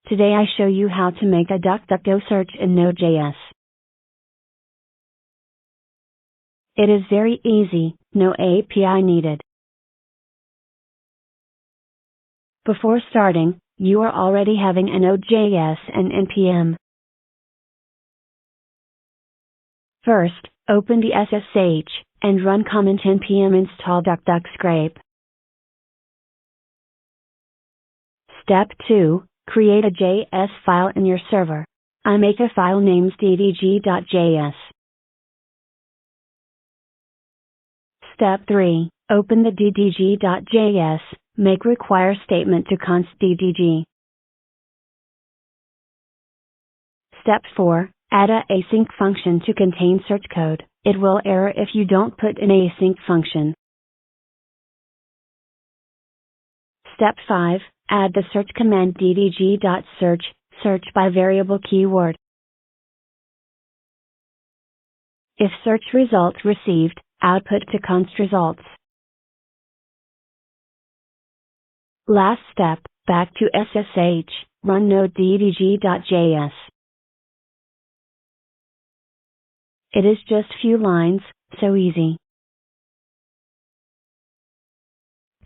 Today I show you how to make a DuckDuckGo search in Node.js. It is very easy, no API needed. Before starting, you are already having a Node.js and npm. First, open the SSH, and run command npm install duckduck-scrape. Step 2, create a JS file in your server. I make a file named ddg.js. Step 3, open the ddg.js, make require statement to const ddg. Step 4, add a async function to contain search code. It will error if you don't put an async function. Step 5, add the search command ddg.search, search by variable keyword. If search result received, output to const results. Last step, back to SSH, run node ddg.js. It is just few lines, so easy.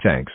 Thanks.